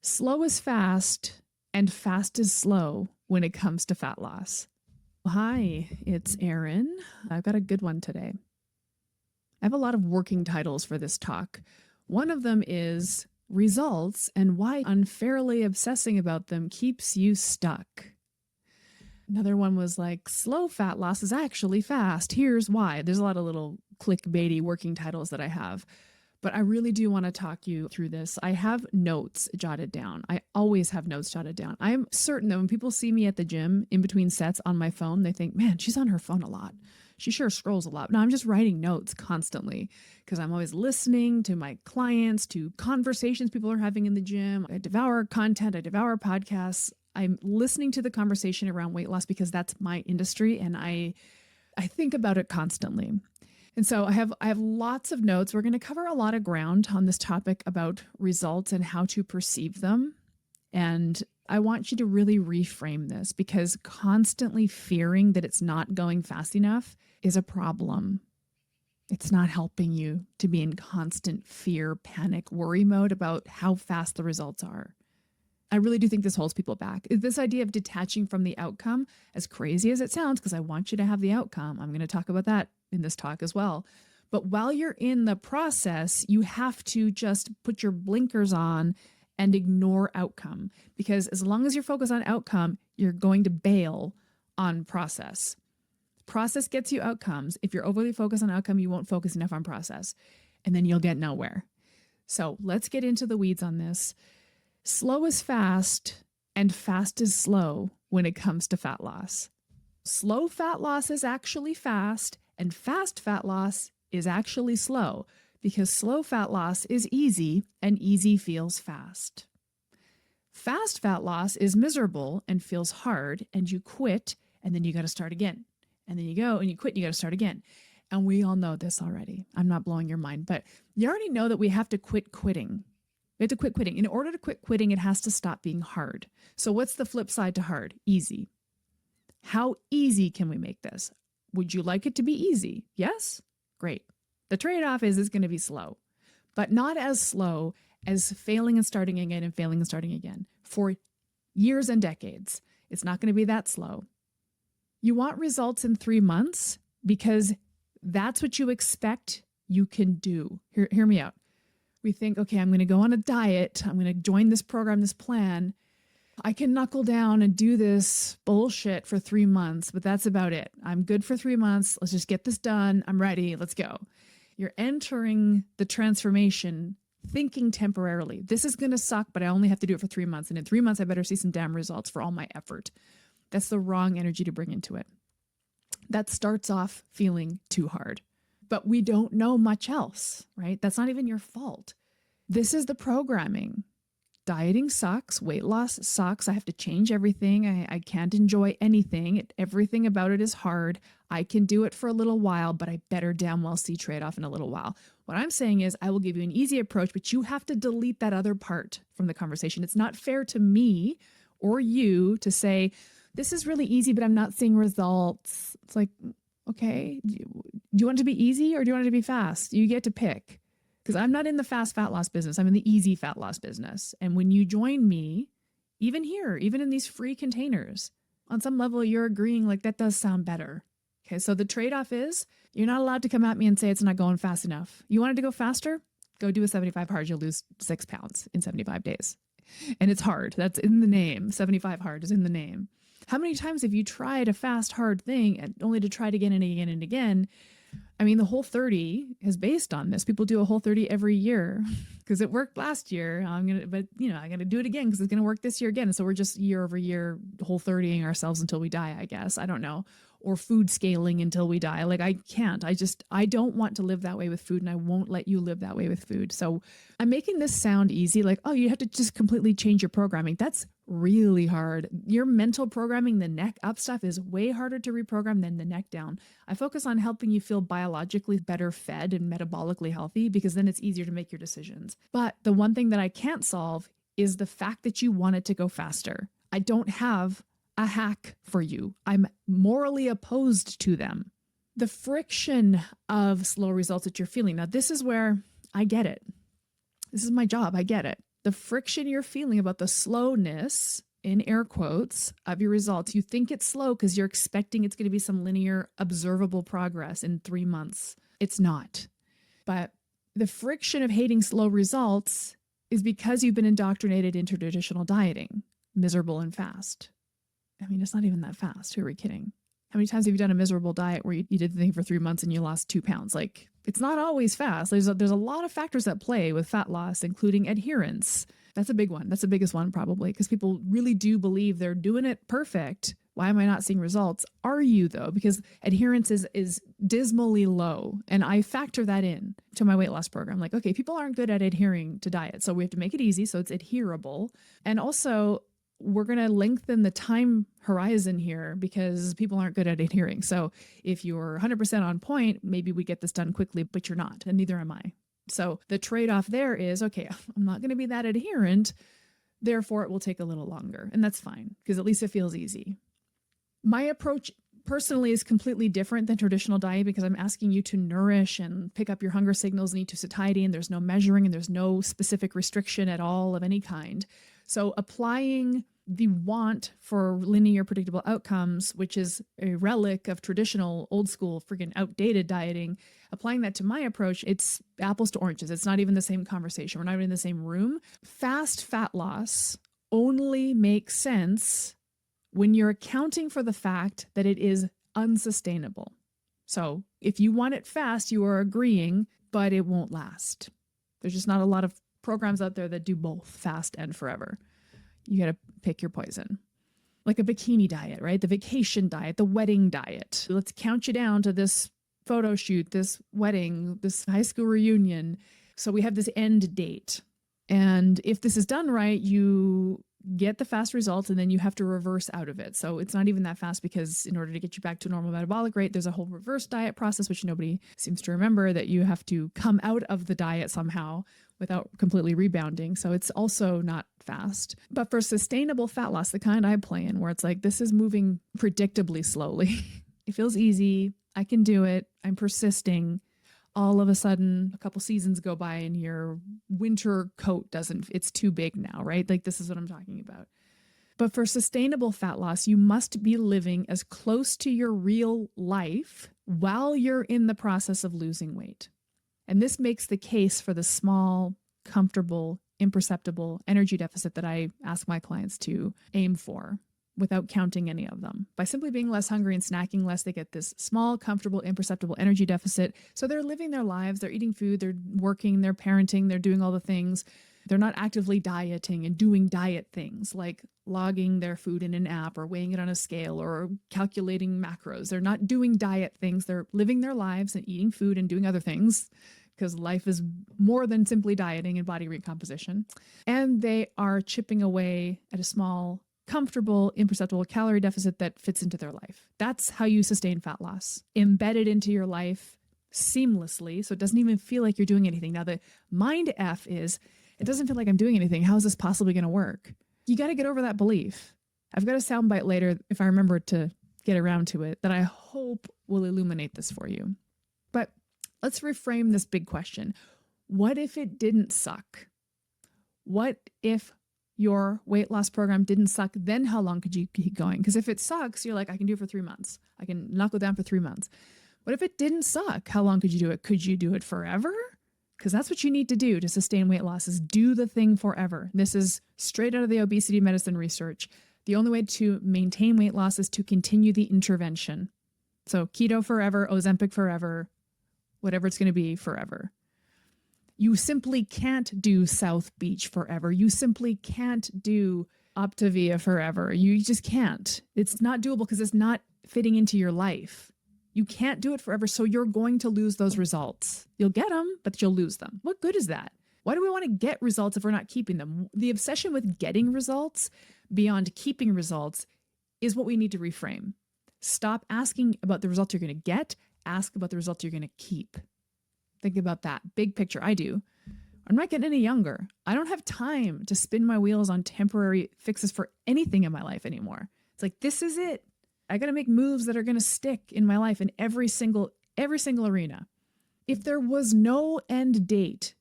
Slow is fast and fast is slow when it comes to fat loss. Hi, it's Erin. I've got a good one today. I have a lot of working titles for this talk. One of them is results and why unfairly obsessing about them keeps you stuck. Another one was like, slow fat loss is actually fast. Here's why. There's a lot of little clickbaity working titles that I have. But I really do want to talk you through this. I have notes jotted down. I always have notes jotted down. I'm certain that when people see me at the gym in between sets on my phone, they think, man, she's on her phone a lot. She sure scrolls a lot. No, I'm just writing notes constantly because I'm always listening to my clients, to conversations people are having in the gym. I devour content. I devour podcasts. I'm listening to the conversation around weight loss because that's my industry and I think about it constantly. And so I have lots of notes. We're going to cover a lot of ground on this topic about results and how to perceive them. And I want you to really reframe this because constantly fearing that it's not going fast enough is a problem. It's not helping you to be in constant fear, panic, worry mode about how fast the results are. I really do think this holds people back. This idea of detaching from the outcome, as crazy as it sounds, because I want you to have the outcome. I'm going to talk about that in this talk as well. But while you're in the process, you have to just put your blinkers on and ignore outcome. Because as long as you're focused on outcome, you're going to bail on process. Process gets you outcomes. If you're overly focused on outcome, you won't focus enough on process. And then you'll get nowhere. So let's get into the weeds on this. Slow is fast and fast is slow when it comes to fat loss. Slow fat loss is actually fast and fast fat loss is actually slow because slow fat loss is easy and easy feels fast. Fast fat loss is miserable and feels hard and you quit and then you got to start again. And then you go and you quit and you got to start again. And we all know this already. I'm not blowing your mind, but you already know that we have to quit quitting. We have to quit quitting. In order to quit quitting, it has to stop being hard. So what's the flip side to hard? Easy. How easy can we make this? Would you like it to be easy? Yes? Great. The trade-off is it's going to be slow, but not as slow as failing and starting again and failing and starting again. For years and decades, it's not going to be that slow. You want results in 3 months because that's what you expect you can do. Hear me out. We think, okay, I'm going to go on a diet. I'm going to join this program, this plan. I can knuckle down and do this bullshit for 3 months, but that's about it. I'm good for 3 months. Let's just get this done. I'm ready. Let's go. You're entering the transformation thinking temporarily. This is going to suck, but I only have to do it for 3 months. And in 3 months, I better see some damn results for all my effort. That's the wrong energy to bring into it. That starts off feeling too hard. But we don't know much else, right? That's not even your fault. This is the programming. Dieting sucks. Weight loss sucks. I have to change everything. I can't enjoy anything. Everything about it is hard. I can do it for a little while, but I better damn well see trade-off in a little while. What I'm saying is I will give you an easy approach, but you have to delete that other part from the conversation. It's not fair to me or you to say, this is really easy, but I'm not seeing results. It's like, okay, do you want it to be easy or do you want it to be fast? You get to pick. Because I'm not in the fast fat loss business. I'm in the easy fat loss business. And when you join me, even here, even in these free containers, on some level, you're agreeing like that does sound better. Okay, so the trade-off is you're not allowed to come at me and say it's not going fast enough. You wanted to go faster? Go do a 75 hard. You'll lose 6 pounds in 75 days. And it's hard. That's in the name. 75 hard is in the name. How many times have you tried a fast, hard thing and only to try it again and again and again? I mean, the Whole30 is based on this. People do a Whole30 every year because it worked last year. I got to do it again because it's going to work this year again. And so we're just year over year Whole30ing ourselves until we die, I guess. I don't know. Or food scaling until we die. Like I can't. I don't want to live that way with food and I won't let you live that way with food. So I'm making this sound easy. Like, oh, you have to just completely change your programming. That's really hard. Your mental programming, the neck up stuff is way harder to reprogram than the neck down. I focus on helping you feel biologically better fed and metabolically healthy because then it's easier to make your decisions. But the one thing that I can't solve is the fact that you want it to go faster. I don't have a hack for you. I'm morally opposed to them. The friction of slow results that you're feeling. Now, this is where I get it. This is my job. I get it. The friction you're feeling about the slowness, in air quotes, of your results, you think it's slow because you're expecting it's going to be some linear, observable progress in 3 months. It's not. But the friction of hating slow results is because you've been indoctrinated into traditional dieting, miserable and fast. I mean, it's not even that fast. Who are we kidding? How many times have you done a miserable diet where you did the thing for 3 months and you lost 2 pounds? Like, it's not always fast. There's a lot of factors at play with fat loss, including adherence. That's a big one. That's the biggest one probably, because people really do believe they're doing it perfect. Why am I not seeing results? Are you though? Because adherence is dismally low. And I factor that in to my weight loss program. Like, okay, people aren't good at adhering to diet. So we have to make it easy so it's adherable. And also, we're going to lengthen the time horizon here because people aren't good at adhering. So if you're 100% on point, maybe we get this done quickly, but you're not, and neither am I. So the trade-off there is, okay, I'm not going to be that adherent, therefore it will take a little longer. And that's fine because at least it feels easy. My approach personally is completely different than traditional diet because I'm asking you to nourish and pick up your hunger signals and eat to satiety, and there's no measuring and there's no specific restriction at all of any kind. So applying the want for linear predictable outcomes, which is a relic of traditional old school freaking outdated dieting, applying that to my approach, it's apples to oranges. It's not even the same conversation. We're not even in the same room. Fast fat loss only makes sense when you're accounting for the fact that it is unsustainable. So if you want it fast, you are agreeing, but it won't last. There's just not a lot of programs out there that do both fast and forever. You got to pick your poison. Like a bikini diet, right? The vacation diet, the wedding diet. Let's count you down to this photo shoot, this wedding, this high school reunion. So we have this end date. And if this is done right, you get the fast results and then you have to reverse out of it. So it's not even that fast because in order to get you back to a normal metabolic rate, there's a whole reverse diet process, which nobody seems to remember, that you have to come out of the diet somehow without completely rebounding. So it's also not fast. But for sustainable fat loss, the kind I play in, where it's like, this is moving predictably slowly. It feels easy. I can do it. I'm persisting. All of a sudden, a couple seasons go by and your winter coat it's too big now, right? Like, this is what I'm talking about. But for sustainable fat loss, you must be living as close to your real life while you're in the process of losing weight. And this makes the case for the small, comfortable, imperceptible energy deficit that I ask my clients to aim for without counting any of them. By simply being less hungry and snacking less, they get this small, comfortable, imperceptible energy deficit. So they're living their lives, they're eating food, they're working, they're parenting, they're doing all the things. They're not actively dieting and doing diet things like logging their food in an app or weighing it on a scale or calculating macros. They're not doing diet things. They're living their lives and eating food and doing other things, because life is more than simply dieting and body recomposition. And they are chipping away at a small, comfortable, imperceptible calorie deficit that fits into their life. That's how you sustain fat loss. Embedded into your life seamlessly, so it doesn't even feel like you're doing anything. Now, the mind F is, it doesn't feel like I'm doing anything. How is this possibly going to work? You got to get over that belief. I've got a soundbite later, if I remember to get around to it, that I hope will illuminate this for you. But let's reframe this big question. What if it didn't suck? What if your weight loss program didn't suck? Then how long could you keep going? Because if it sucks, you're like, I can do it for 3 months. I can knuckle down for 3 months. What if it didn't suck? How long could you do it? Could you do it forever? Because that's what you need to do to sustain weight loss, is do the thing forever. This is straight out of the obesity medicine research. The only way to maintain weight loss is to continue the intervention. So keto forever, Ozempic forever, whatever it's going to be forever. You simply can't do South Beach forever. You simply can't do Optavia forever. You just can't. It's not doable because it's not fitting into your life. You can't do it forever, so you're going to lose those results. You'll get them, but you'll lose them. What good is that? Why do we want to get results if we're not keeping them? The obsession with getting results beyond keeping results is what we need to reframe. Stop asking about the results you're going to get. Ask about the results you're going to keep. Think about that. Big picture. I do. I'm not getting any younger. I don't have time to spin my wheels on temporary fixes for anything in my life anymore. It's like, this is it. I got to make moves that are going to stick in my life in every single arena. If there was no end date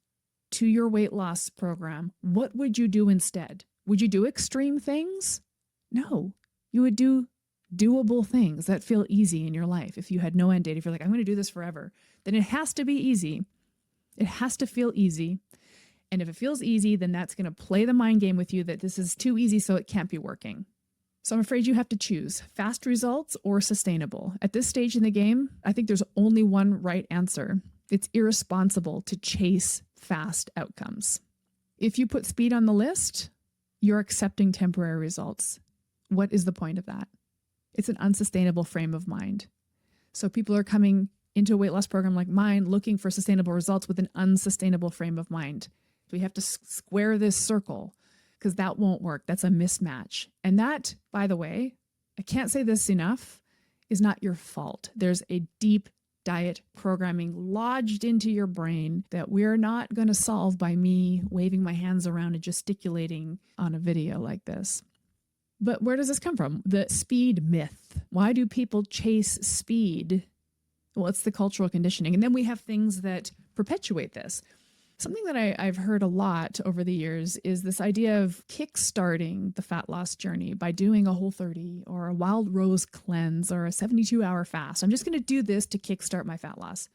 to your weight loss program, what would you do instead? Would you do extreme things? No, you would do doable things that feel easy in your life. If you had no end date, if you're like, I'm going to do this forever, then it has to be easy. It has to feel easy. And if it feels easy, then that's going to play the mind game with you that this is too easy, so it can't be working. So I'm afraid you have to choose fast results or sustainable. At this stage in the game, I think there's only one right answer. It's irresponsible to chase fast outcomes. If you put speed on the list, you're accepting temporary results. What is the point of that? It's an unsustainable frame of mind. So people are coming into a weight loss program like mine looking for sustainable results with an unsustainable frame of mind. We have to square this circle because that won't work. That's a mismatch. And that, by the way, I can't say this enough, is not your fault. There's a deep diet programming lodged into your brain that we're not going to solve by me waving my hands around and gesticulating on a video like this. But where does this come from? The speed myth. Why do people chase speed? Well, it's the cultural conditioning. And then we have things that perpetuate this. Something that I've heard a lot over the years is this idea of kickstarting the fat loss journey by doing a Whole30 or a wild rose cleanse or a 72-hour fast. I'm just going to do this to kickstart my fat loss.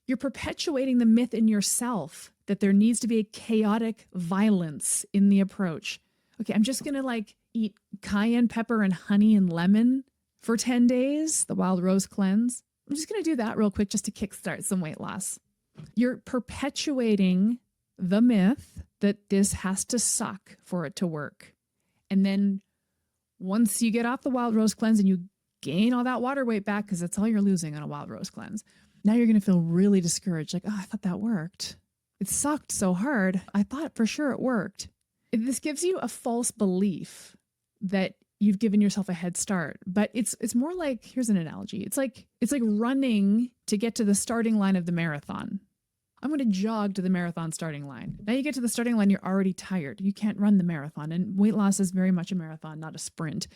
You're perpetuating the myth in yourself that there needs to be a chaotic violence in the approach. Okay, I'm just going to eat cayenne pepper and honey and lemon for 10 days, the wild rose cleanse. I'm just going to do that real quick just to kickstart some weight loss. You're perpetuating the myth that this has to suck for it to work. And then once you get off the wild rose cleanse and you gain all that water weight back, because that's all you're losing on a wild rose cleanse, now you're going to feel really discouraged. Like, oh, I thought that worked. It sucked so hard. I thought for sure it worked. This gives you a false belief that you've given yourself a head start. But it's more like, here's an analogy. It's like running to get to the starting line of the marathon. I'm going to jog to the marathon starting line. Now you get to the starting line, you're already tired. You can't run the marathon. And weight loss is very much a marathon, not a sprint.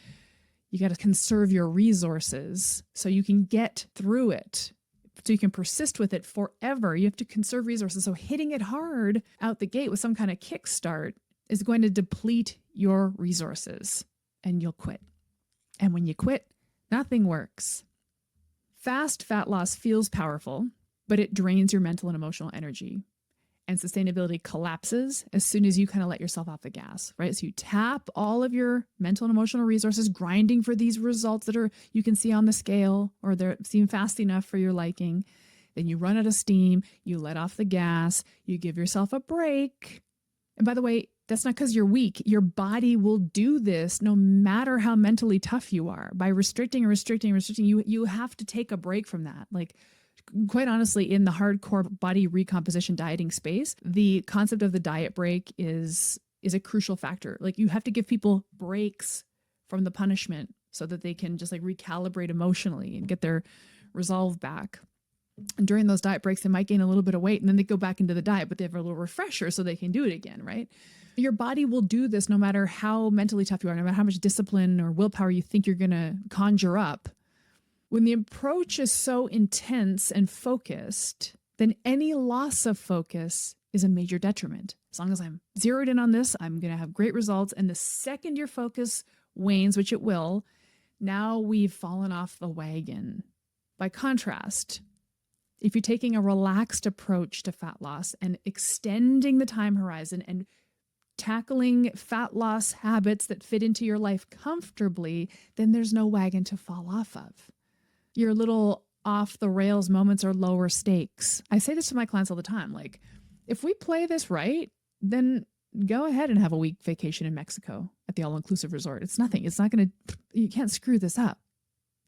You got to conserve your resources so you can get through it, so you can persist with it forever. You have to conserve resources. So hitting it hard out the gate with some kind of kickstart is going to deplete your resources and you'll quit. And when you quit, nothing works. Fast fat loss feels powerful, but it drains your mental and emotional energy. And sustainability collapses as soon as you kind of let yourself off the gas, right? So you tap all of your mental and emotional resources, grinding for these results that you can see on the scale, or they seem fast enough for your liking. Then you run out of steam, you let off the gas, you give yourself a break. And by the way, that's not because you're weak. Your body will do this no matter how mentally tough you are. By restricting, you have to take a break from that. Like, quite honestly, in the hardcore body recomposition dieting space, the concept of the diet break is a crucial factor. Like, you have to give people breaks from the punishment so that they can just recalibrate emotionally and get their resolve back. And during those diet breaks, they might gain a little bit of weight and then they go back into the diet, but they have a little refresher so they can do it again, right? Your body will do this no matter how mentally tough you are, no matter how much discipline or willpower you think you're going to conjure up. When the approach is so intense and focused, then any loss of focus is a major detriment. As long as I'm zeroed in on this, I'm going to have great results. And the second your focus wanes, which it will, now we've fallen off the wagon. By contrast, if you're taking a relaxed approach to fat loss and extending the time horizon and tackling fat loss habits that fit into your life comfortably, then there's no wagon to fall off of. Your little off the rails moments are lower stakes. I say this to my clients all the time. Like, if we play this right, then go ahead and have a week vacation in Mexico at the all-inclusive resort. It's nothing. It's not going to, you can't screw this up.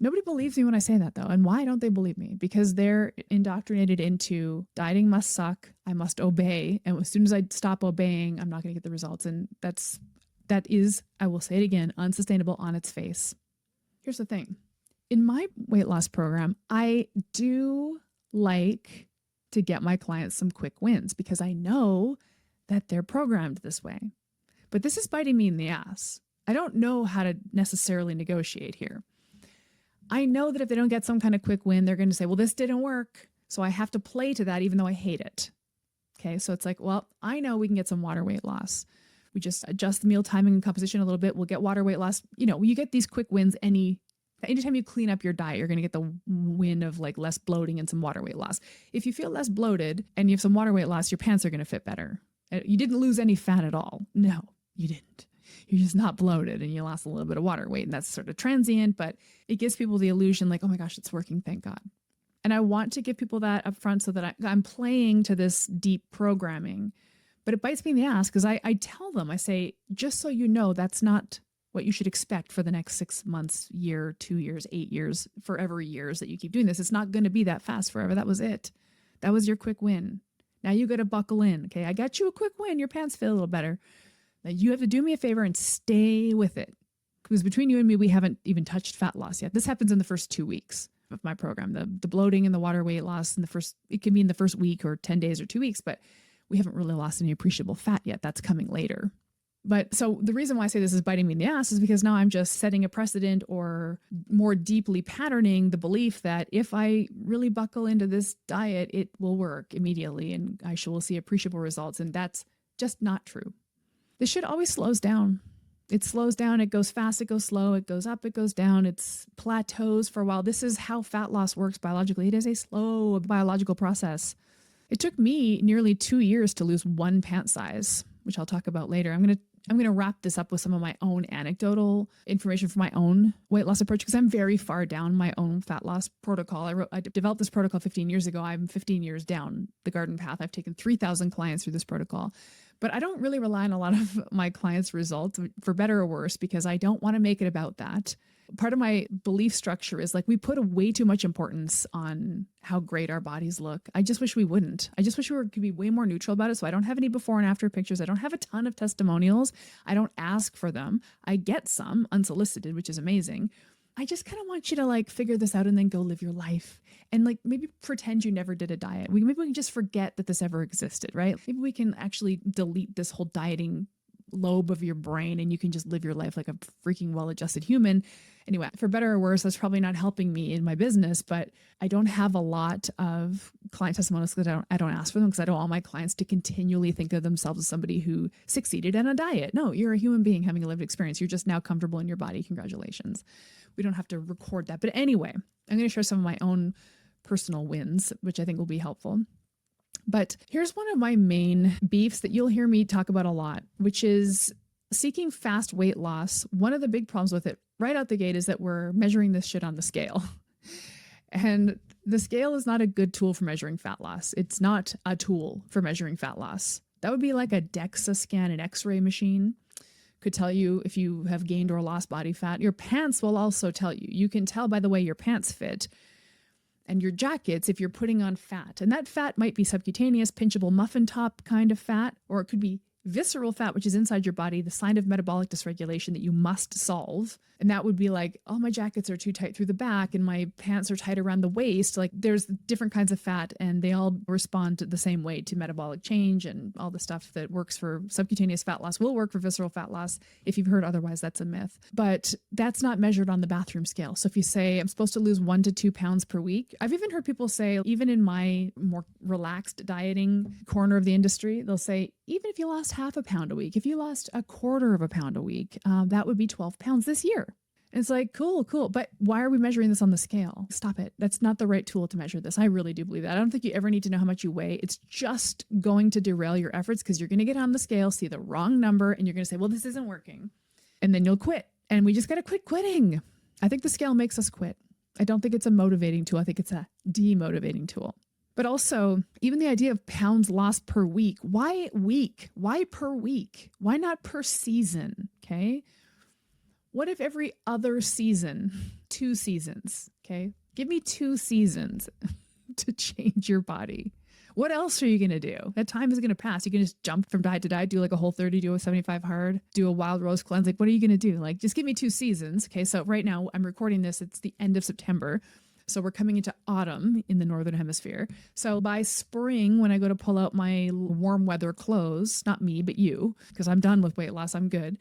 Nobody believes me when I say that, though. And why don't they believe me? Because they're indoctrinated into dieting must suck. I must obey. And as soon as I stop obeying, I'm not going to get the results. And that is, I will say it again, unsustainable on its face. Here's the thing. In my weight loss program, I do like to get my clients some quick wins because I know that they're programmed this way. But this is biting me in the ass. I don't know how to necessarily negotiate here. I know that if they don't get some kind of quick win, they're going to say, well, this didn't work, so I have to play to that even though I hate it. Okay. So it's like, well, I know we can get some water weight loss. We just adjust the meal timing and composition a little bit. We'll get water weight loss. You get these quick wins anytime you clean up your diet, you're going to get the win of like less bloating and some water weight loss. If you feel less bloated and you have some water weight loss, your pants are going to fit better. You didn't lose any fat at all. No, you didn't. You're just not bloated and you lost a little bit of water weight. And that's sort of transient, but it gives people the illusion like, oh my gosh, it's working. Thank God. And I want to give people that up front so that I'm playing to this deep programming. But it bites me in the ass because I tell them, I say, just so you know, that's not what you should expect for the next 6 months, year, 2 years, 8 years, forever years that you keep doing this. It's not going to be that fast forever. That was it. That was your quick win. Now you got to buckle in. Okay. I got you a quick win. Your pants fit a little better. Now you have to do me a favor and stay with it. Because between you and me, we haven't even touched fat loss yet. This happens in the first 2 weeks of my program. The bloating and the water weight loss it can be in the first week or 10 days or 2 weeks, but we haven't really lost any appreciable fat yet. That's coming later. But so the reason why I say this is biting me in the ass is because now I'm just setting a precedent or more deeply patterning the belief that if I really buckle into this diet, it will work immediately and I will see appreciable results. And that's just not true. This shit always slows down. It slows down. It goes fast. It goes slow. It goes up. It goes down. It's plateaus for a while. This is how fat loss works biologically. It is a slow biological process. It took me nearly 2 years to lose 1 pant size, which I'll talk about later. I'm going to wrap this up with some of my own anecdotal information for my own weight loss approach because I'm very far down my own fat loss protocol. I developed this protocol 15 years ago. I'm 15 years down the garden path. I've taken 3,000 clients through this protocol. But I don't really rely on a lot of my clients' results, for better or worse, because I don't want to make it about that. Part of my belief structure is like we put way too much importance on how great our bodies look. I just wish we wouldn't. I just wish could be way more neutral about it. So I don't have any before and after pictures. I don't have a ton of testimonials. I don't ask for them. I get some unsolicited, which is amazing. I just kind of want you to like figure this out and then go live your life and like maybe pretend you never did a diet. Maybe we can just forget that this ever existed, right? Maybe we can actually delete this whole dieting lobe of your brain and you can just live your life like a freaking well-adjusted human. Anyway, for better or worse, that's probably not helping me in my business, but I don't have a lot of client testimonials because I don't ask for them because I don't want my clients to continually think of themselves as somebody who succeeded in a diet. No, you're a human being having a lived experience. You're just now comfortable in your body. Congratulations. We don't have to record that. But anyway, I'm going to share some of my own personal wins, which I think will be helpful. But here's one of my main beefs that you'll hear me talk about a lot, which is seeking fast weight loss. One of the big problems with it right out the gate is that we're measuring this shit on the scale. And the scale is not a good tool for measuring fat loss. It's not a tool for measuring fat loss. That would be like a DEXA scan, an X-ray machine. Could tell you if you have gained or lost body fat. Your pants will also tell you. You can tell by the way your pants fit and your jackets if you're putting on fat. And that fat might be subcutaneous, pinchable muffin top kind of fat, or it could be visceral fat, which is inside your body, the sign of metabolic dysregulation that you must solve. And that would be like, oh, my jackets are too tight through the back and my pants are tight around the waist. Like there's different kinds of fat and they all respond the same way to metabolic change, and all the stuff that works for subcutaneous fat loss will work for visceral fat loss. If you've heard otherwise, that's a myth. But that's not measured on the bathroom scale. So if you say I'm supposed to lose 1 to 2 pounds per week, I've even heard people say, even in my more relaxed dieting corner of the industry, they'll say, even if you lost half a pound a week, if you lost a quarter of a pound a week, that would be 12 pounds this year. And it's like, cool. But why are we measuring this on the scale? Stop it. That's not the right tool to measure this. I really do believe that. I don't think you ever need to know how much you weigh. It's just going to derail your efforts because you're going to get on the scale, see the wrong number, and you're going to say, well, this isn't working. And then you'll quit. And we just got to quit quitting. I think the scale makes us quit. I don't think it's a motivating tool. I think it's a demotivating tool. But also, even the idea of pounds lost per week. Why week? Why per week? Why not per season? Okay. What if every other season, 2 seasons? Okay. Give me 2 seasons to change your body. What else are you going to do? That time is going to pass. You can just jump from diet to diet, do like a Whole30, do a 75 hard, do a wild rose cleanse. Like, what are you going to do? Like, just give me 2 seasons. Okay. So right now I'm recording this. It's the end of September. So we're coming into autumn in the Northern Hemisphere. So by spring, when I go to pull out my warm weather clothes, not me, but you, because I'm done with weight loss, I'm good.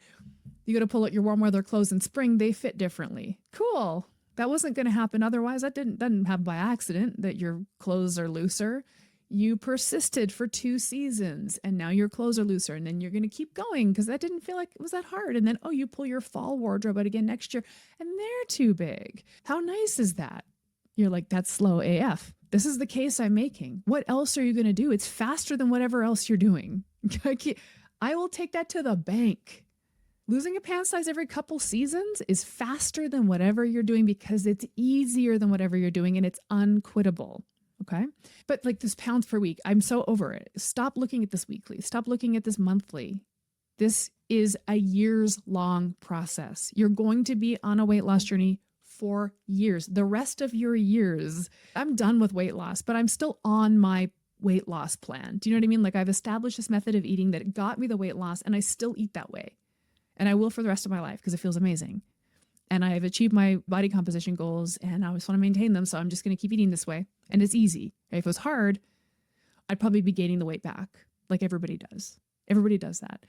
You go to pull out your warm weather clothes in spring, they fit differently. Cool. That wasn't going to happen otherwise. That didn't happen by accident that your clothes are looser. You persisted for 2 seasons and now your clothes are looser, and then you're going to keep going because that didn't feel like it was that hard. And then, oh, you pull your fall wardrobe out again next year and they're too big. How nice is that? You're like, that's slow AF. This is the case I'm making. What else are you going to do? It's faster than whatever else you're doing. I will take that to the bank. Losing a pant size every couple seasons is faster than whatever you're doing because it's easier than whatever you're doing and it's unquittable. Okay. But like this pounds per week, I'm so over it. Stop looking at this weekly. Stop looking at this monthly. This is a years long process. You're going to be on a weight loss journey for years. The rest of your years, I'm done with weight loss, but I'm still on my weight loss plan. Do you know what I mean? Like I've established this method of eating that got me the weight loss and I still eat that way. And I will for the rest of my life because it feels amazing. And I've achieved my body composition goals and I just want to maintain them. So I'm just going to keep eating this way. And it's easy. If it was hard, I'd probably be gaining the weight back like everybody does. Everybody does that.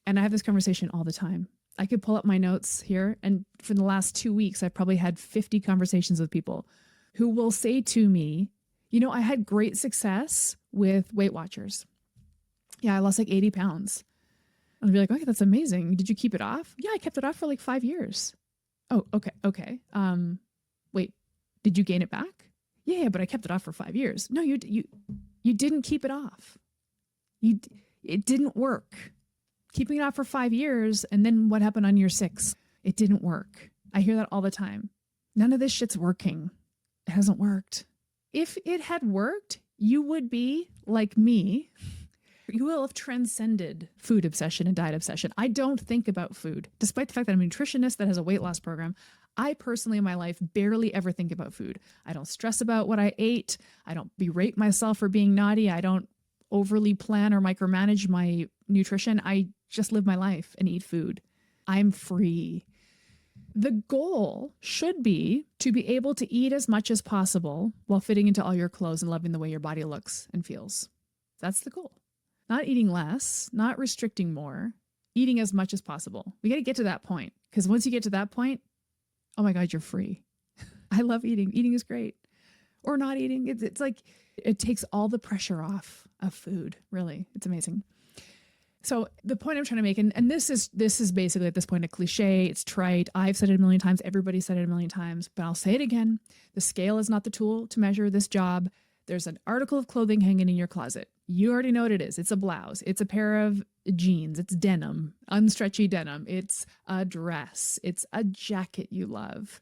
And I have this conversation all the time. I could pull up my notes here. And for the last 2 weeks, I've probably had 50 conversations with people who will say to me, you know, I had great success with Weight Watchers. Yeah, I lost like 80 pounds. I'll be like, okay, that's amazing. Did you keep it off? Yeah, I kept it off for like 5 years. Oh, okay. Wait, did you gain it back? Yeah, but I kept it off for 5 years. No, you didn't keep it off. It didn't work. Keeping it off for 5 years, and then what happened on year 6? It didn't work. I hear that all the time. None of this shit's working. It hasn't worked. If it had worked, you would be like me. You will have transcended food obsession and diet obsession. I don't think about food. Despite the fact that I'm a nutritionist that has a weight loss program, I personally in my life barely ever think about food. I don't stress about what I ate. I don't berate myself for being naughty. I don't overly plan or micromanage my nutrition. I just live my life and eat food. I'm free. The goal should be to be able to eat as much as possible while fitting into all your clothes and loving the way your body looks and feels. That's the goal. Not eating less, not restricting more, eating as much as possible. We got to get to that point because once you get to that point, oh my God, you're free. I love eating. Eating is great. Or not eating. It's like it takes all the pressure off of food. Really, it's amazing. So the point I'm trying to make, and this is basically at this point a cliche. It's trite. I've said it a million times. Everybody said it a million times, but I'll say it again. The scale is not the tool to measure this job. There's an article of clothing hanging in your closet. You already know what it is. It's a blouse. It's a pair of jeans. It's denim, unstretchy denim. It's a dress. It's a jacket you love.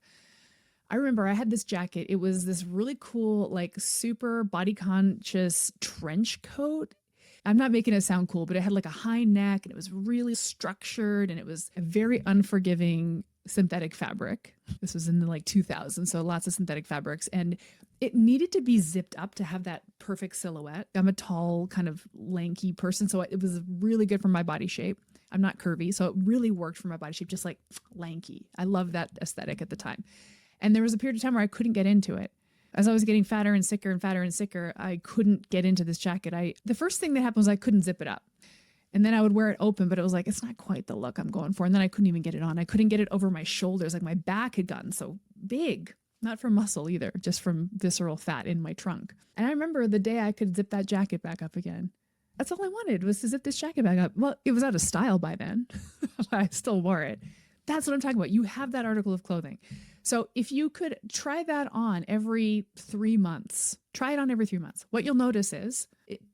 I remember I had this jacket. It was this really cool, like super body conscious trench coat. I'm not making it sound cool, but it had like a high neck and it was really structured and it was a very unforgiving synthetic fabric. This was in the like 2000s, so lots of synthetic fabrics. And it needed to be zipped up to have that perfect silhouette. I'm a tall, kind of lanky person, so it was really good for my body shape. I'm not curvy, so it really worked for my body shape, just like lanky. I love that aesthetic at the time. And there was a period of time where I couldn't get into it. As I was getting fatter and sicker and fatter and sicker, I couldn't get into this jacket. The first thing that happened was I couldn't zip it up. And then I would wear it open, but it was like, it's not quite the look I'm going for. And then I couldn't even get it on. I couldn't get it over my shoulders. Like my back had gotten so big, not from muscle either, just from visceral fat in my trunk. And I remember the day I could zip that jacket back up again. That's all I wanted was to zip this jacket back up. Well, it was out of style by then. I still wore it. That's what I'm talking about. You have that article of clothing. So if you could try that on every 3 months, try it on every 3 months. What you'll notice is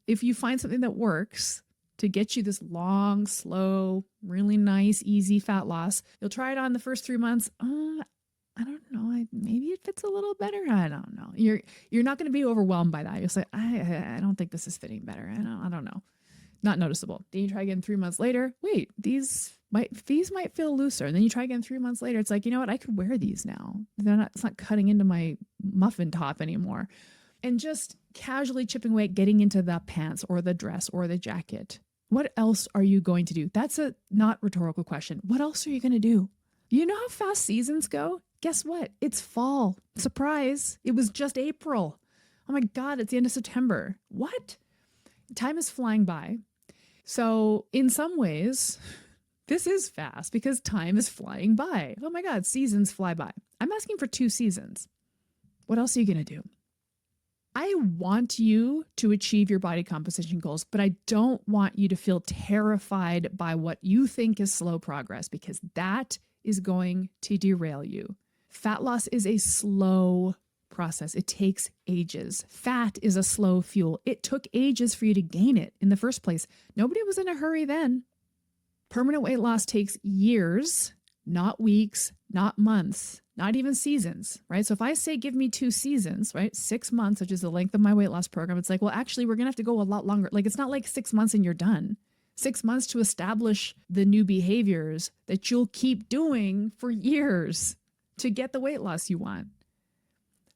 if you find something that works to get you this long, slow, really nice, easy fat loss, you'll try it on the first 3 months. I don't know. Maybe it fits a little better. I don't know. You're not going to be overwhelmed by that. You'll say, I don't think this is fitting better. I don't know. Not noticeable. Then you try again 3 months later. Wait, these might feel looser. And then you try again 3 months later. It's like, you know what? I could wear these now. It's not cutting into my muffin top anymore. And just casually chipping away, getting into the pants or the dress or the jacket. What else are you going to do? That's a not rhetorical question. What else are you going to do? You know how fast seasons go? Guess what? It's fall. Surprise. It was just April. Oh my God, it's the end of September. What? Time is flying by. So in some ways, this is fast because time is flying by. Oh my God, seasons fly by. I'm asking for 2 seasons. What else are you going to do? I want you to achieve your body composition goals, but I don't want you to feel terrified by what you think is slow progress, because that is going to derail you. Fat loss is a slow process. It takes ages. Fat is a slow fuel. It took ages for you to gain it in the first place. Nobody was in a hurry then. Permanent weight loss takes years, not weeks, not months, not even seasons, right? So if I say, give me 2 seasons, right? 6 months, which is the length of my weight loss program, it's like, well, actually, we're going to have to go a lot longer. Like, it's not like 6 months and you're done. 6 months to establish the new behaviors that you'll keep doing for years to get the weight loss you want.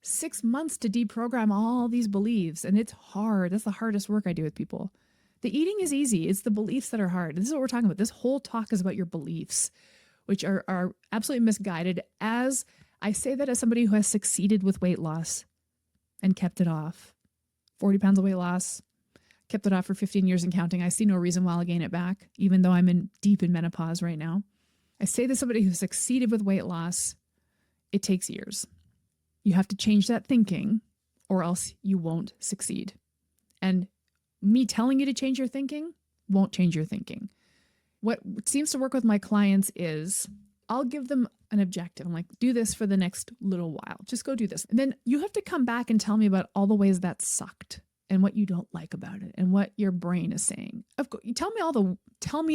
6 months to deprogram all these beliefs. And it's hard. That's the hardest work I do with people. The eating is easy. It's the beliefs that are hard. This is what we're talking about. This whole talk is about your beliefs, which are absolutely misguided. As I say that as somebody who has succeeded with weight loss and kept it off. 40 pounds of weight loss, kept it off for 15 years and counting. I see no reason why I'll gain it back, even though I'm deep in menopause right now. I say that somebody who succeeded with weight loss, it takes years. You have to change that thinking or else you won't succeed. And me telling you to change your thinking won't change your thinking. What seems to work with my clients is I'll give them an objective. I'm like, do this for the next little while. Just go do this. And then you have to come back and tell me about all the ways that sucked and what you don't like about it and what your brain is saying. Of course, tell me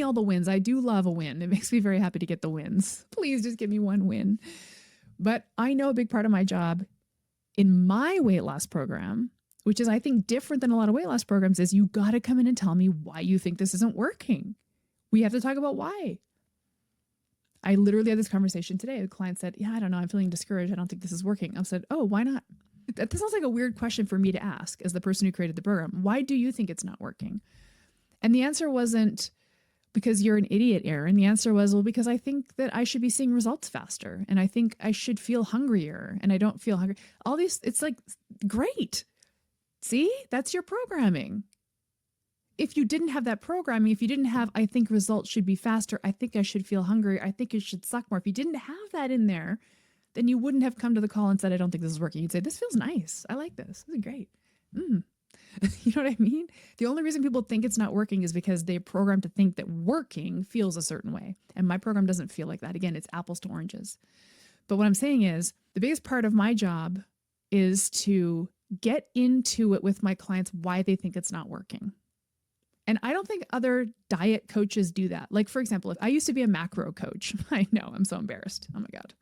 all the wins. I do love a win. It makes me very happy to get the wins. Please just give me one win. But I know a big part of my job in my weight loss program, which is, I think, different than a lot of weight loss programs, is you got to come in and tell me why you think this isn't working. We have to talk about why. I literally had this conversation today. The client said, yeah, I don't know. I'm feeling discouraged. I don't think this is working. I said, oh, why not? That sounds like a weird question for me to ask as the person who created the program. Why do you think it's not working? And the answer wasn't because you're an idiot, Erin. The answer was, well, because I think that I should be seeing results faster. And I think I should feel hungrier. And I don't feel hungry. All these, it's like, great. See, that's your programming. If you didn't have that programming, if you didn't have, I think results should be faster, I think I should feel hungry, I think it should suck more. If you didn't have that in there, then you wouldn't have come to the call and said, I don't think this is working. You'd say, this feels nice. I like this. This is great. You know what I mean? The only reason people think it's not working is because they're programmed to think that working feels a certain way. And my program doesn't feel like that. Again, it's apples to oranges. But what I'm saying is the biggest part of my job is to get into it with my clients why they think it's not working. And I don't think other diet coaches do that. Like, for example, if I used to be a macro coach, I know, I'm so embarrassed. Oh my God.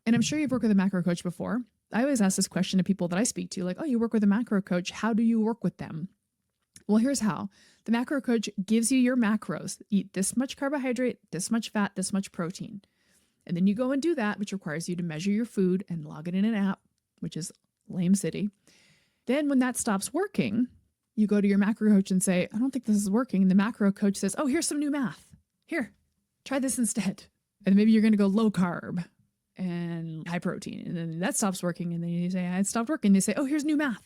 And I'm sure you've worked with a macro coach before. I always ask this question to people that I speak to, like, oh, you work with a macro coach. How do you work with them? Well, here's how. The macro coach gives you your macros. Eat this much carbohydrate, this much fat, this much protein. And then you go and do that, which requires you to measure your food and log it in an app, which is lame city. Then when that stops working, you go to your macro coach and say, I don't think this is working. And the macro coach says, oh, here's some new math. Here, try this instead. And maybe you're going to go low carb and high protein. And then that stops working. And then you say, it stopped working. They say, oh, here's new math.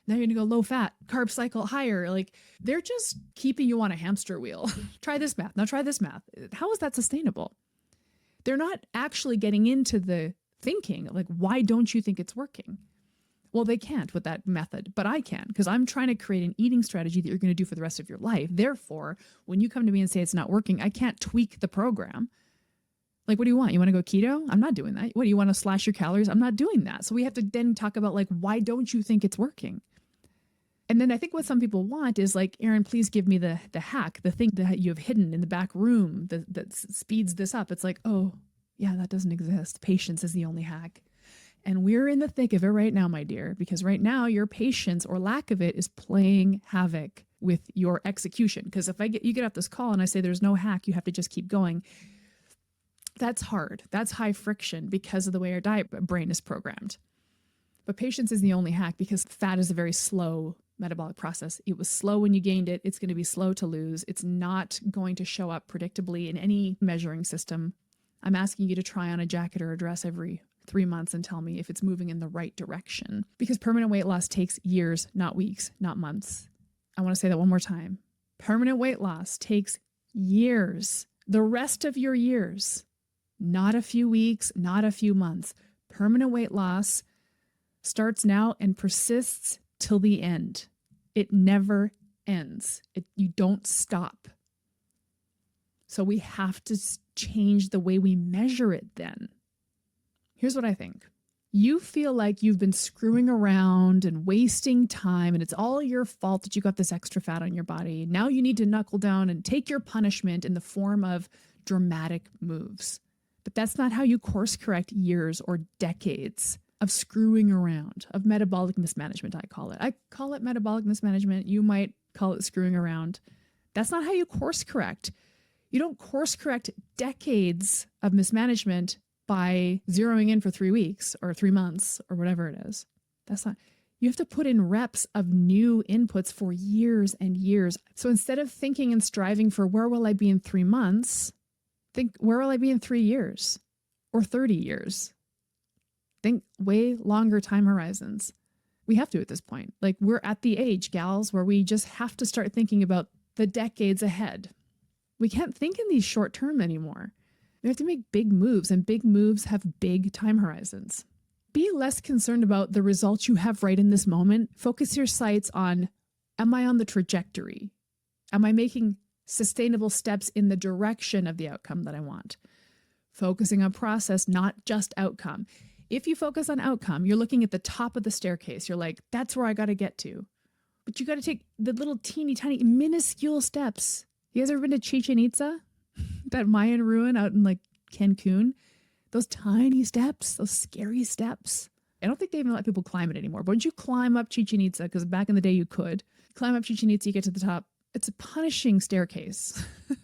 Now you're going to go low fat, carb cycle higher. Like, they're just keeping you on a hamster wheel. Try this math. Now try this math. How is that sustainable? They're not actually getting into the thinking, like, why don't you think it's working? Well, they can't with that method, but I can, because I'm trying to create an eating strategy that you're going to do for the rest of your life. Therefore, when you come to me and say it's not working, I can't tweak the program. Like, what do you want? You want to go keto? I'm not doing that. What do you want to slash your calories? I'm not doing that. So we have to then talk about, like, why don't you think it's working? And then I think what some people want is like, Erin, please give me the hack, the thing that you have hidden in the back room that speeds this up. It's like, oh, yeah, that doesn't exist. Patience is the only hack. And we're in the thick of it right now, my dear, because right now your patience or lack of it is playing havoc with your execution. Because if you get off this call and I say there's no hack, you have to just keep going. That's hard. That's high friction because of the way our diet brain is programmed. But patience is the only hack because fat is a very slow metabolic process. It was slow when you gained it. It's going to be slow to lose. It's not going to show up predictably in any measuring system. I'm asking you to try on a jacket or a dress every 3 months and tell me if it's moving in the right direction. Because permanent weight loss takes years, not weeks, not months. I want to say that one more time. Permanent weight loss takes years, the rest of your years, not a few weeks, not a few months. Permanent weight loss starts now and persists till the end. It never ends. You don't stop. So we have to change the way we measure it then. Here's what I think. You feel like you've been screwing around and wasting time, and it's all your fault that you got this extra fat on your body. Now you need to knuckle down and take your punishment in the form of dramatic moves. But that's not how you course correct years or decades of screwing around, of metabolic mismanagement, I call it. I call it metabolic mismanagement. You might call it screwing around. That's not how you course correct. You don't course correct decades of mismanagement by zeroing in for 3 weeks or 3 months or whatever it is. That's not, you have to put in reps of new inputs for years and years. So instead of thinking and striving for where will I be in 3 months, think where will I be in 3 years or 30 years? Think way longer time horizons. We have to at this point. Like we're at the age, gals, where we just have to start thinking about the decades ahead. We can't think in these short term anymore. We have to make big moves, and big moves have big time horizons. Be less concerned about the results you have right in this moment. Focus your sights on, am I on the trajectory? Am I making sustainable steps in the direction of the outcome that I want? Focusing on process, not just outcome. If you focus on outcome, you're looking at the top of the staircase. You're like, that's where I got to get to. But you got to take the little teeny tiny minuscule steps. You guys ever been to Chichen Itza? That Mayan ruin out in like Cancun? Those tiny steps, those scary steps. I don't think they even let people climb it anymore. But once you climb up Chichen Itza, because back in the day you could, climb up Chichen Itza, you get to the top. It's a punishing staircase.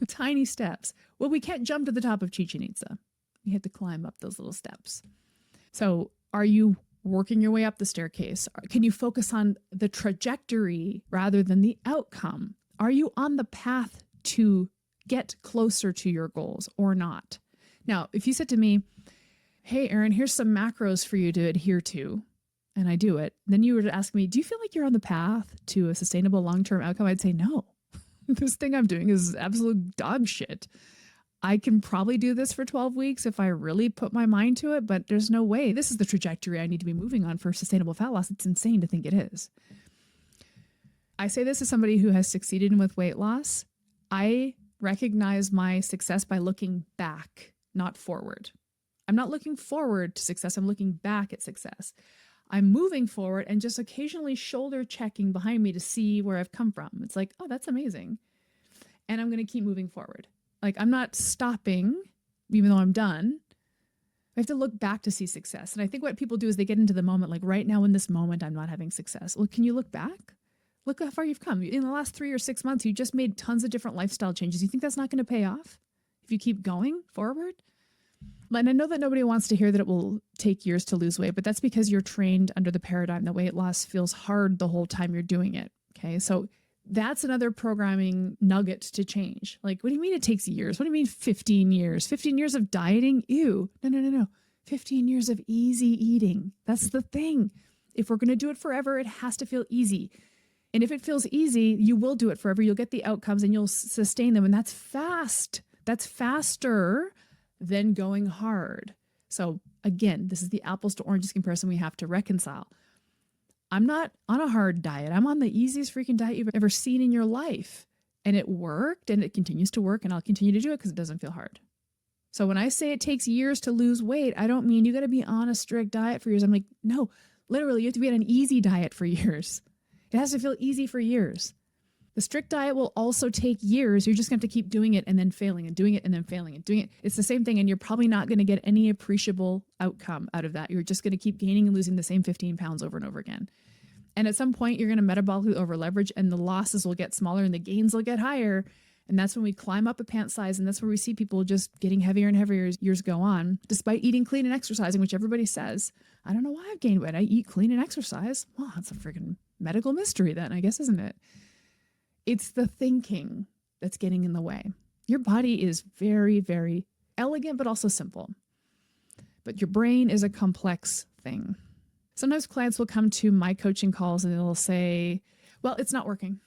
Tiny steps. Well, we can't jump to the top of Chichen Itza. We have to climb up those little steps. So are you working your way up the staircase? Can you focus on the trajectory rather than the outcome? Are you on the path to get closer to your goals or not? Now, if you said to me, hey, Erin, here's some macros for you to adhere to, and I do it, then you were to ask me, do you feel like you're on the path to a sustainable long-term outcome? I'd say, no, this thing I'm doing is absolute dog shit. I can probably do this for 12 weeks if I really put my mind to it, but there's no way. This is the trajectory I need to be moving on for sustainable fat loss. It's insane to think it is. I say this as somebody who has succeeded with weight loss. I recognize my success by looking back, not forward. I'm not looking forward to success. I'm looking back at success. I'm moving forward and just occasionally shoulder checking behind me to see where I've come from. It's like, oh, that's amazing. And I'm going to keep moving forward. Like I'm not stopping, even though I'm done. I have to look back to see success. And I think what people do is they get into the moment, like right now in this moment, I'm not having success. Well, can you look back? Look how far you've come. In the last 3 or 6 months, you just made tons of different lifestyle changes. You think that's not going to pay off if you keep going forward? And I know that nobody wants to hear that it will take years to lose weight, but that's because you're trained under the paradigm that weight loss feels hard the whole time you're doing it. Okay. So that's another programming nugget to change. Like, what do you mean it takes years? What do you mean 15 years? 15 years of dieting? Ew. No. 15 years of easy eating. That's the thing. If we're going to do it forever, it has to feel easy. And if it feels easy, you will do it forever. You'll get the outcomes and you'll sustain them. And that's fast. That's faster than going hard. So again, this is the apples to oranges comparison we have to reconcile. I'm not on a hard diet. I'm on the easiest freaking diet you've ever seen in your life. And it worked and it continues to work and I'll continue to do it because it doesn't feel hard. So when I say it takes years to lose weight, I don't mean you got to be on a strict diet for years. I'm like, no, literally you have to be on an easy diet for years. It has to feel easy for years. The strict diet will also take years. You're just going to have to keep doing it and then failing and doing it and then failing and doing it. It's the same thing. And you're probably not going to get any appreciable outcome out of that. You're just going to keep gaining and losing the same 15 pounds over and over again. And at some point you're going to metabolically over leverage and the losses will get smaller and the gains will get higher. And that's when we climb up a pant size. And that's where we see people just getting heavier and heavier as years go on, despite eating clean and exercising, which everybody says, I don't know why I've gained weight. I eat clean and exercise. Well, that's a freaking medical mystery then, I guess, isn't it? It's the thinking that's getting in the way. Your body is very, very elegant, but also simple. But your brain is a complex thing. Sometimes clients will come to my coaching calls and they'll say, well, it's not working.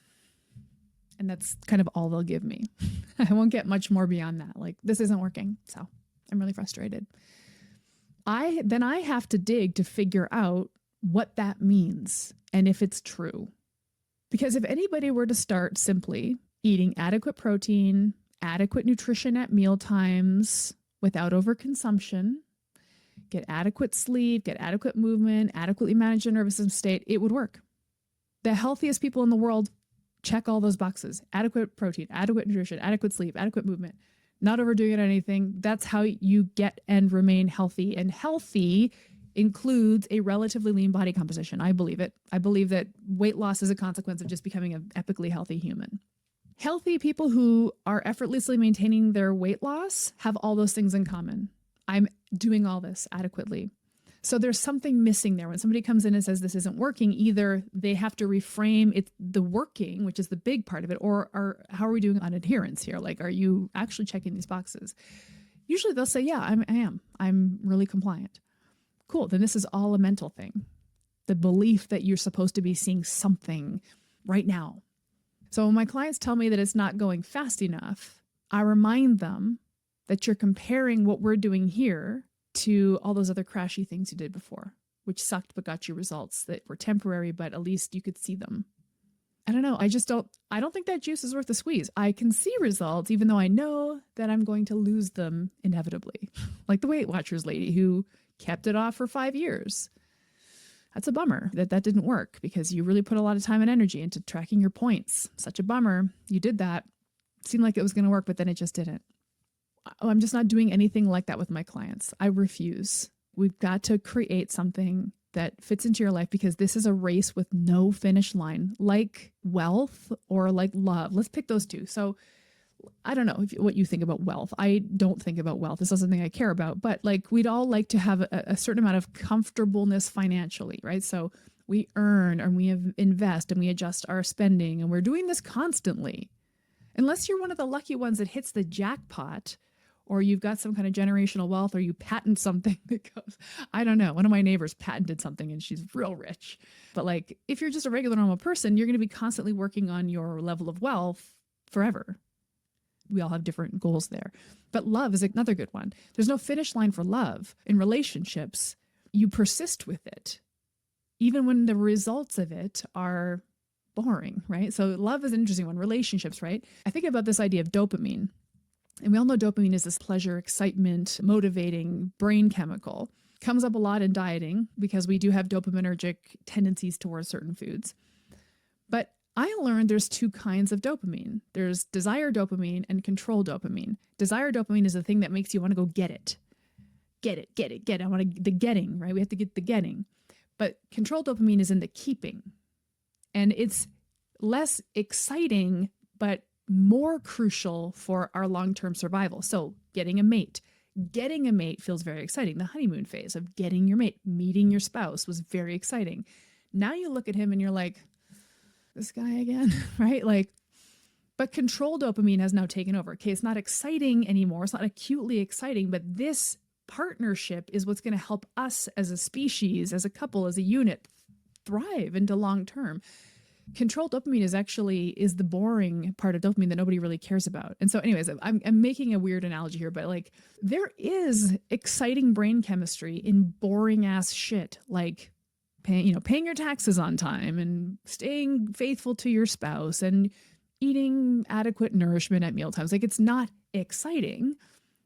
And that's kind of all they'll give me. I won't get much more beyond that. Like, this isn't working. So I'm really frustrated. Then I have to dig to figure out what that means and if it's true. Because if anybody were to start simply eating adequate protein, adequate nutrition at meal times without overconsumption, get adequate sleep, get adequate movement, adequately manage your nervous system state, it would work. The healthiest people in the world check all those boxes. Adequate protein, adequate nutrition, adequate sleep, adequate movement, not overdoing it or anything. That's how you get and remain healthy. And healthy includes a relatively lean body composition. I believe it. I believe that weight loss is a consequence of just becoming an epically healthy human. Healthy people who are effortlessly maintaining their weight loss have all those things in common. I'm doing all this adequately. So there's something missing there. When somebody comes in and says this isn't working, either they have to reframe it, the working, which is the big part of it, or how are we doing on adherence here? Like, are you actually checking these boxes? Usually they'll say, yeah, I am. I'm really compliant. Cool. Then this is all a mental thing. The belief that you're supposed to be seeing something right now. So when my clients tell me that it's not going fast enough, I remind them that you're comparing what we're doing here to all those other crashy things you did before, which sucked but got you results that were temporary, but at least you could see them. I don't know. I don't think that juice is worth the squeeze. I can see results, even though I know that I'm going to lose them inevitably. Like the Weight Watchers lady who kept it off for 5 years. That's a bummer that didn't work because you really put a lot of time and energy into tracking your points. Such a bummer. You did that. It seemed like it was going to work, but then it just didn't. I'm just not doing anything like that with my clients. I refuse. We've got to create something that fits into your life because this is a race with no finish line, like wealth or like love. Let's pick those two. So I don't know what you think about wealth. I don't think about wealth. It's not something I care about, but like we'd all like to have a certain amount of comfortableness financially, right? So we earn and we invest and we adjust our spending and we're doing this constantly. Unless you're one of the lucky ones that hits the jackpot or you've got some kind of generational wealth or you patent something that goes, I don't know. One of my neighbors patented something and she's real rich. But like, if you're just a regular normal person, you're going to be constantly working on your level of wealth forever. We all have different goals there. But love is another good one. There's no finish line for love. In relationships, you persist with it, even when the results of it are boring, right? So love is an interesting one. Relationships, right? I think about this idea of dopamine. And we all know dopamine is this pleasure, excitement, motivating brain chemical. Comes up a lot in dieting because we do have dopaminergic tendencies towards certain foods. But I learned there's two kinds of dopamine. There's desire dopamine and control dopamine. Desire dopamine is the thing that makes you want to go get it. Get it, get it, get it. I want the getting, right? We have to get the getting. But control dopamine is in the keeping. And it's less exciting, but more crucial for our long-term survival. So getting a mate. Getting a mate feels very exciting. The honeymoon phase of getting your mate, meeting your spouse was very exciting. Now you look at him and you're like, this guy again, right? Like, but control dopamine has now taken over. Okay, it's not exciting anymore. It's not acutely exciting, but this partnership is what's going to help us as a species, as a couple, as a unit thrive into long term. Control dopamine is the boring part of dopamine that nobody really cares about. And so anyways, I'm making a weird analogy here, but like there is exciting brain chemistry in boring ass shit like paying your taxes on time and staying faithful to your spouse and eating adequate nourishment at mealtimes. Like it's not exciting,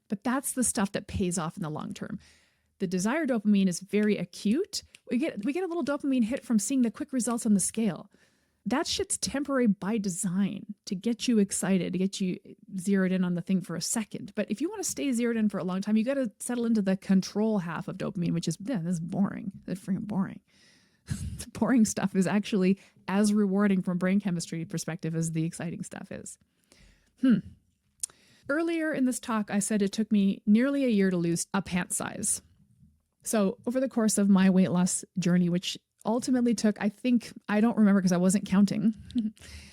but that's the stuff that pays off in the long term. The desire dopamine is very acute. We get a little dopamine hit from seeing the quick results on the scale. That shit's temporary by design to get you excited, to get you zeroed in on the thing for a second. But if you want to stay zeroed in for a long time, you got to settle into the control half of dopamine, which is, this is boring. That's freaking boring. The boring stuff is actually as rewarding from a brain chemistry perspective as the exciting stuff is. Earlier in this talk, I said it took me nearly a year to lose a pant size. So over the course of my weight loss journey, which ultimately took, I don't remember because I wasn't counting.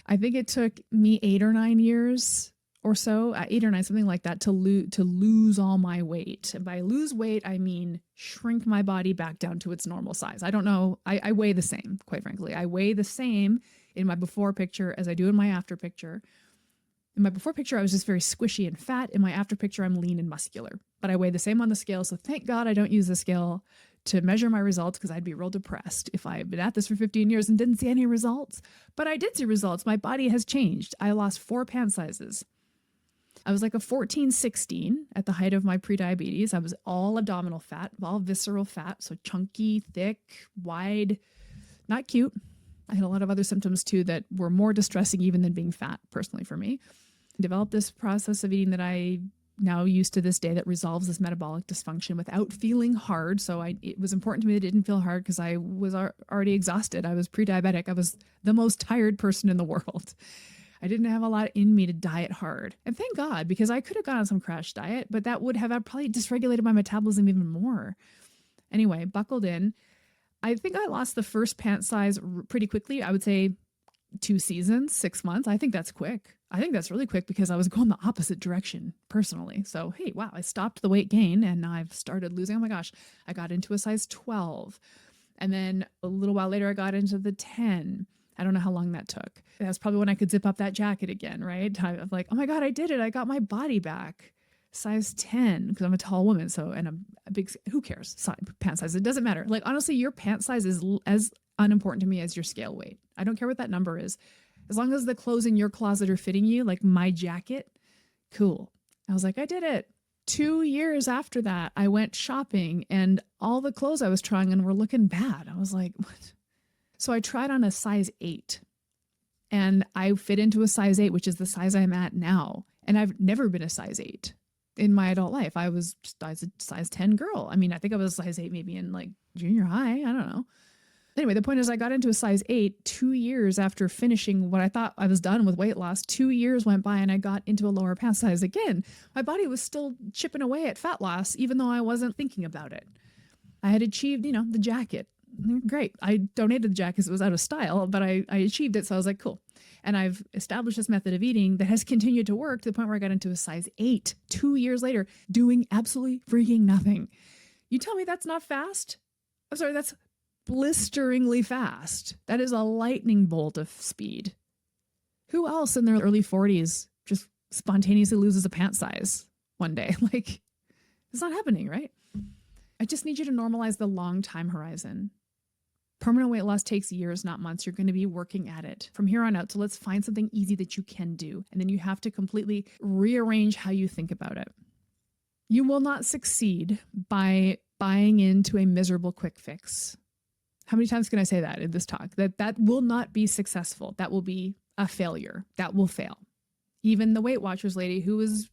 I think it took me 8 or 9 years or so, 8 or 9, something like that, to lose all my weight. And by lose weight, I mean shrink my body back down to its normal size. I don't know. I weigh the same, quite frankly. I weigh the same in my before picture as I do in my after picture. In my before picture, I was just very squishy and fat. In my after picture, I'm lean and muscular. But I weigh the same on the scale, so thank God I don't use the scale to measure my results because I'd be real depressed if I had been at this for 15 years and didn't see any results. But I did see results. My body has changed. I lost 4 pant sizes. I was like a 14, 16 at the height of my prediabetes. I was all abdominal fat, all visceral fat. So chunky, thick, wide, not cute. I had a lot of other symptoms too that were more distressing even than being fat personally for me. I developed this process of eating that I now use to this day that resolves this metabolic dysfunction without feeling hard. So it was important to me that it didn't feel hard because I was already exhausted. I was pre-diabetic. I was the most tired person in the world. I didn't have a lot in me to diet hard. And thank God, because I could have gone on some crash diet, but that would have probably dysregulated my metabolism even more. Anyway, buckled in. I think I lost the first pant size pretty quickly. I would say 2 seasons, 6 months. I think that's quick. I think that's really quick because I was going the opposite direction personally. So, hey, wow, I stopped the weight gain and I've started losing. Oh my gosh, I got into a size 12. And then a little while later, I got into the 10. I don't know how long that took. That's probably when I could zip up that jacket again, right? I'm like, oh my God, I did it. I got my body back. Size 10, because I'm a tall woman. So, and I'm a big, who cares? Pant size. It doesn't matter. Like, honestly, your pant size is as unimportant to me as your scale weight. I don't care what that number is. As long as the clothes in your closet are fitting you, like my jacket, cool. I was like, I did it. 2 years after that, I went shopping and all the clothes I was trying on were looking bad. I was like, what? So I tried on a size 8 and I fit into a size 8, which is the size I'm at now. And I've never been a size 8 in my adult life. I was a size 10 girl. I mean, I think I was a size 8 maybe in like junior high. I don't know. Anyway, the point is I got into a size 8 2 years after finishing what I thought I was done with weight loss. 2 years went by and I got into a lower pant size again. My body was still chipping away at fat loss, even though I wasn't thinking about it. I had achieved, the jacket. Great. I donated the jacket because it was out of style, but I achieved it. So I was like, cool. And I've established this method of eating that has continued to work to the point where I got into a size 8 2 years later, doing absolutely freaking nothing. You tell me that's not fast? I'm sorry, that's blisteringly fast. That is a lightning bolt of speed. Who else in their early 40s just spontaneously loses a pant size one day? Like, it's not happening, right? I just need you to normalize the long time horizon. Permanent weight loss takes years, not months. You're going to be working at it from here on out. So let's find something easy that you can do. And then you have to completely rearrange how you think about it. You will not succeed by buying into a miserable quick fix. How many times can I say that in this talk? That will not be successful. That will be a failure. That will fail. Even the Weight Watchers lady who was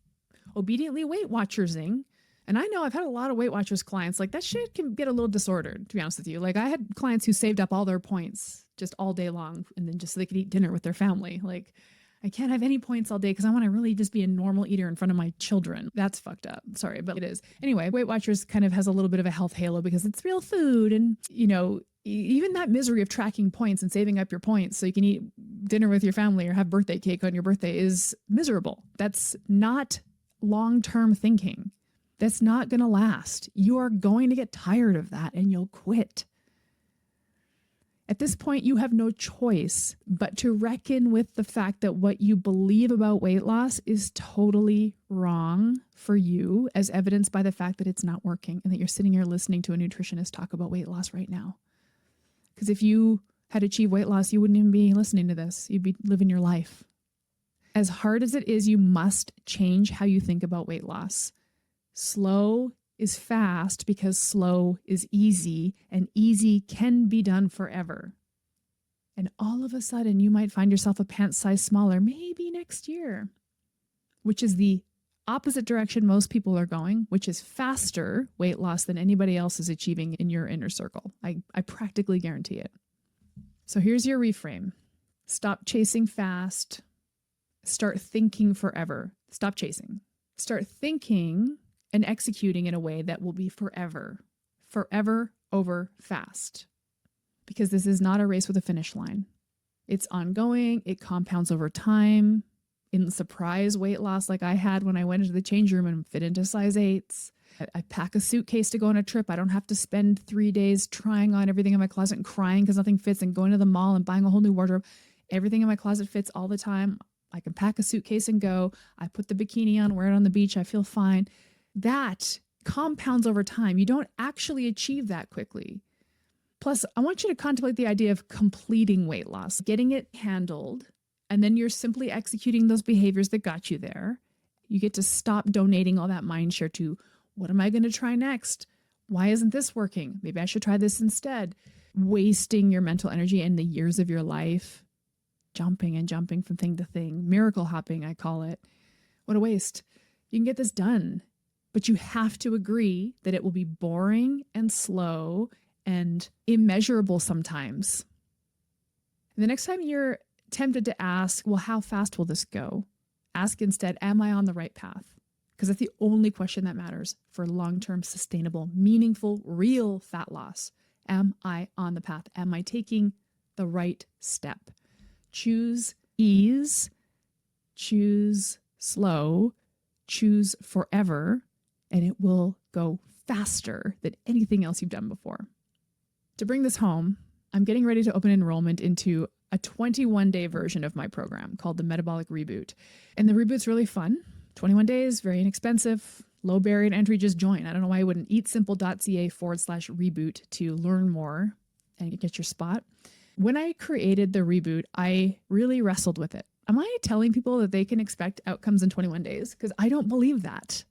obediently Weight Watchersing. And I know I've had a lot of Weight Watchers clients, like that shit can get a little disordered, to be honest with you. Like I had clients who saved up all their points just all day long and then just so they could eat dinner with their family. Like I can't have any points all day because I want to really just be a normal eater in front of my children. That's fucked up. Sorry, but it is. Anyway, Weight Watchers kind of has a little bit of a health halo because it's real food. And, even that misery of tracking points and saving up your points so you can eat dinner with your family or have birthday cake on your birthday is miserable. That's not long-term thinking. That's not going to last. You are going to get tired of that and you'll quit. At this point, you have no choice but to reckon with the fact that what you believe about weight loss is totally wrong for you, as evidenced by the fact that it's not working and that you're sitting here listening to a nutritionist talk about weight loss right now. Because if you had achieved weight loss, you wouldn't even be listening to this. You'd be living your life. As hard as it is, you must change how you think about weight loss. Slow is fast because slow is easy, and easy can be done forever. And all of a sudden, you might find yourself a pant size smaller, maybe next year, which is the opposite direction most people are going, which is faster weight loss than anybody else is achieving in your inner circle. I practically guarantee it. So here's your reframe. Stop chasing fast. Start thinking forever. Stop chasing. Start thinking and executing in a way that will be forever over fast. Because this is not a race with a finish line. It's ongoing. It compounds over time. In surprise weight loss like I had when I went into the change room and fit into size 8s. I pack a suitcase to go on a trip. I don't have to spend 3 days trying on everything in my closet and crying because nothing fits and going to the mall and buying a whole new wardrobe. Everything in my closet fits all the time. I can pack a suitcase and go. I put the bikini on, wear it on the beach. I feel fine. That compounds over time. You don't actually achieve that quickly. Plus, I want you to contemplate the idea of completing weight loss, getting it handled, and then you're simply executing those behaviors that got you there. You get to stop donating all that mind share to, what am I going to try next? Why isn't this working? Maybe I should try this instead. Wasting your mental energy and the years of your life, jumping and jumping from thing to thing, miracle hopping, I call it. What a waste. You can get this done, but you have to agree that it will be boring and slow and immeasurable sometimes. And the next time you're tempted to ask, well, how fast will this go? Ask instead, am I on the right path? Because that's the only question that matters for long-term, sustainable, meaningful, real fat loss. Am I on the path? Am I taking the right step? Choose ease, choose slow, choose forever, and it will go faster than anything else you've done before. To bring this home, I'm getting ready to open enrollment into a 21-day version of my program called the Metabolic Reboot. And the reboot's really fun. 21 days, very inexpensive, low barrier to entry, just join. I don't know why I wouldn't. eatsimple.ca/reboot to learn more and get your spot. When I created the reboot, I really wrestled with it. Am I telling people that they can expect outcomes in 21 days? Because I don't believe that.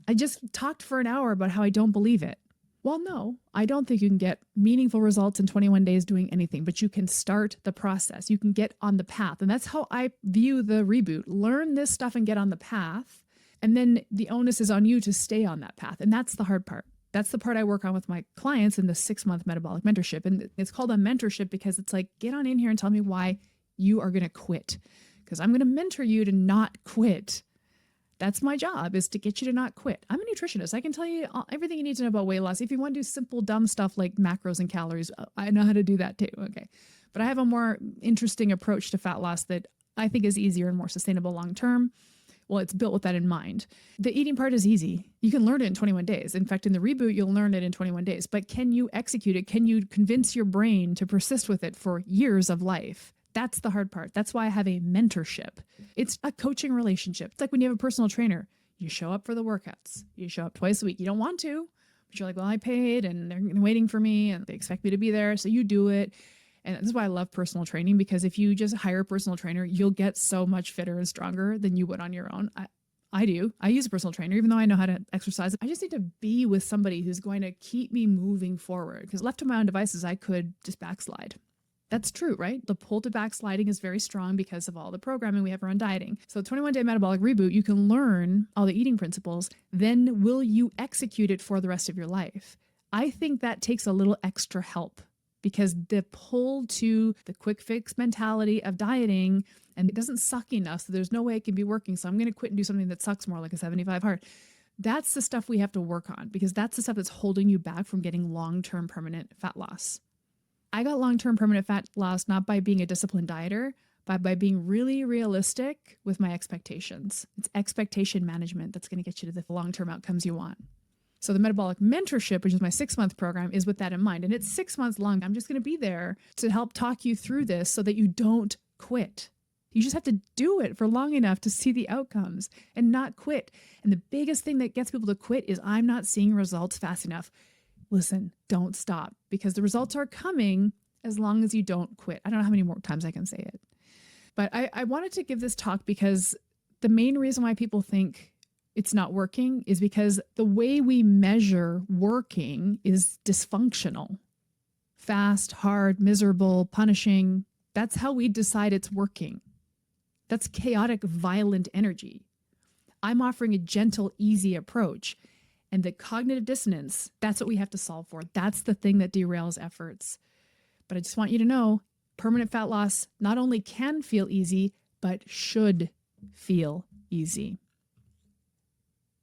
I just talked for an hour about how I don't believe it. Well, no, I don't think you can get meaningful results in 21 days doing anything, but you can start the process. You can get on the path. And that's how I view the reboot. Learn this stuff and get on the path. And then the onus is on you to stay on that path. And that's the hard part. That's the part I work on with my clients in the 6-month metabolic mentorship. And it's called a mentorship because it's like, get on in here and tell me why you are going to quit. Because I'm going to mentor you to not quit. That's my job, is to get you to not quit. I'm a nutritionist. I can tell you everything you need to know about weight loss. If you want to do simple, dumb stuff like macros and calories, I know how to do that too. Okay. But I have a more interesting approach to fat loss that I think is easier and more sustainable long-term. Well, it's built with that in mind. The eating part is easy. You can learn it in 21 days. In fact, in the reboot, you'll learn it in 21 days. But can you execute it? Can you convince your brain to persist with it for years of life? That's the hard part. That's why I have a mentorship. It's a coaching relationship. It's like when you have a personal trainer, you show up for the workouts. You show up twice a week. You don't want to, but you're like, well, I paid and they're waiting for me and they expect me to be there. So you do it. And this is why I love personal training, because if you just hire a personal trainer, you'll get so much fitter and stronger than you would on your own. I do. I use a personal trainer, even though I know how to exercise. I just need to be with somebody who's going to keep me moving forward, because left to my own devices, I could just backslide. That's true, right? The pull to backsliding is very strong because of all the programming we have around dieting. So 21-day metabolic reboot, you can learn all the eating principles. Then will you execute it for the rest of your life? I think that takes a little extra help, because the pull to the quick fix mentality of dieting, and it doesn't suck enough, so there's no way it can be working. So I'm going to quit and do something that sucks more, like a 75 hard. That's the stuff we have to work on, because that's the stuff that's holding you back from getting long-term permanent fat loss. I got long-term permanent fat loss not by being a disciplined dieter, but by being really realistic with my expectations. It's expectation management that's going to get you to the long-term outcomes you want. So the Metabolic Mentorship, which is my 6-month program, is with that in mind. And it's 6 months long. I'm just going to be there to help talk you through this so that you don't quit. You just have to do it for long enough to see the outcomes and not quit. And the biggest thing that gets people to quit is, I'm not seeing results fast enough. Listen, don't stop, because the results are coming as long as you don't quit. I don't know how many more times I can say it. But I wanted to give this talk because the main reason why people think it's not working is because the way we measure working is dysfunctional. Fast, hard, miserable, punishing. That's how we decide it's working. That's chaotic, violent energy. I'm offering a gentle, easy approach. And the cognitive dissonance, that's what we have to solve for. That's the thing that derails efforts. But I just want you to know, permanent fat loss not only can feel easy, but should feel easy.